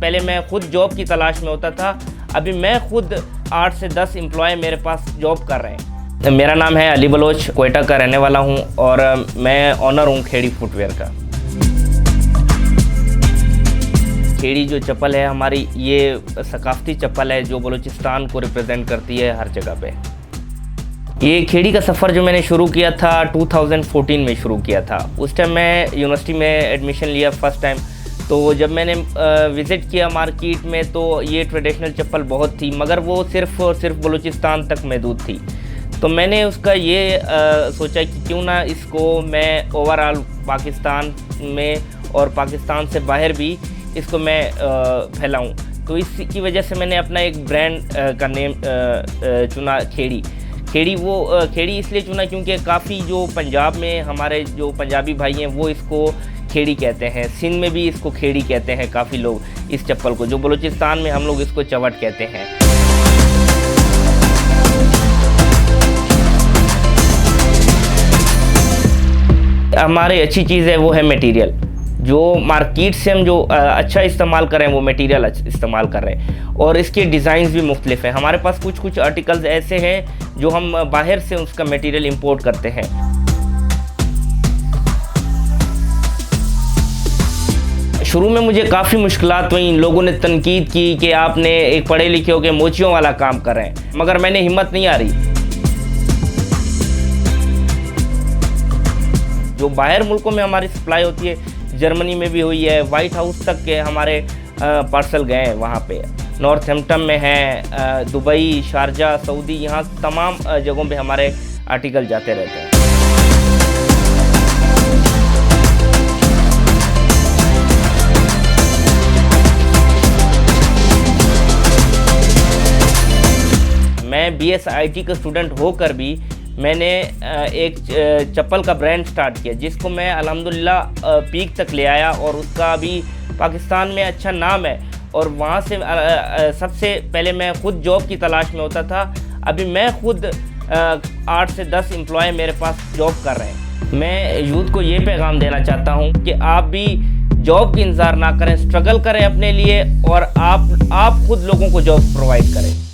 पहले मैं खुद जॉब की तलाश में होता था, अभी मैं खुद 8 से 10 एम्प्लॉय मेरे पास जॉब कर रहे हैं। मेरा नाम है अली बलोच, कोयटा का रहने वाला हूं और मैं ऑनर हूं खेड़ी फुटवेयर का। खेड़ी जो चप्पल है हमारी, ये सकाफती चप्पल है जो बलूचिस्तान को रिप्रेजेंट करती है हर जगह पे। ये खेड़ी का सफ़र जो मैंने शुरू किया था 2014 में शुरू किया था। उस टाइम मैं यूनिवर्सिटी में एडमिशन लिया फर्स्ट टाइम। तो जब मैंने विज़िट किया मार्केट में तो ये ट्रेडिशनल चप्पल बहुत थी, मगर वो सिर्फ़ और सिर्फ बलूचिस्तान तक महदूद थी। तो मैंने उसका ये सोचा कि क्यों ना इसको मैं ओवरऑल पाकिस्तान में और पाकिस्तान से बाहर भी इसको मैं फैलाऊं। तो इसकी वजह से मैंने अपना एक ब्रांड का नेम चुना, खेड़ी। खेड़ी इसलिए चुना क्योंकि काफ़ी जो पंजाब में हमारे जो पंजाबी भाई हैं वो इसको खेड़ी कहते हैं, सिंध में भी इसको खेड़ी कहते हैं काफ़ी लोग इस चप्पल को, जो बलूचिस्तान में हम लोग इसको चवट कहते हैं। हमारी अच्छी चीज़ है वो है मटेरियल। जो मार्केट से हम जो अच्छा इस्तेमाल कर रहे हैं वो मटेरियल इस्तेमाल कर रहे हैं, और इसके डिज़ाइंस भी मुख्तलिफ हैं। हमारे पास कुछ आर्टिकल्स ऐसे हैं जो हम बाहर से उसका मटेरियल इंपोर्ट करते हैं। शुरू में मुझे काफ़ी मुश्किलात हुई, लोगों ने तनकीद की कि आपने एक पढ़े लिखे हो के मोचियों वाला काम कर रहे हैं, मगर मैंने हिम्मत नहीं आ रही। जो बाहर मुल्कों में हमारी सप्लाई होती है, जर्मनी में भी हुई है, वाइट हाउस तक के हमारे पार्सल गए हैं वहाँ पे, नॉर्थहैम्पटन में है, दुबई, शारजा, सऊदी, यहाँ तमाम जगहों पे हमारे आर्टिकल जाते रहते हैं। मैं BSIT का स्टूडेंट होकर भी मैंने एक चप्पल का ब्रांड स्टार्ट किया जिसको मैं अल्हम्दुलिल्लाह पीक तक ले आया, और उसका अभी पाकिस्तान में अच्छा नाम है। और वहाँ से सबसे पहले मैं खुद जॉब की तलाश में होता था, अभी मैं खुद 8 से 10 एम्प्लॉय मेरे पास जॉब कर रहे हैं। मैं यूथ को ये पैगाम देना चाहता हूँ कि आप भी जॉब की इंतज़ार ना करें, स्ट्रगल करें अपने लिए, और आप खुद लोगों को जॉब प्रोवाइड करें।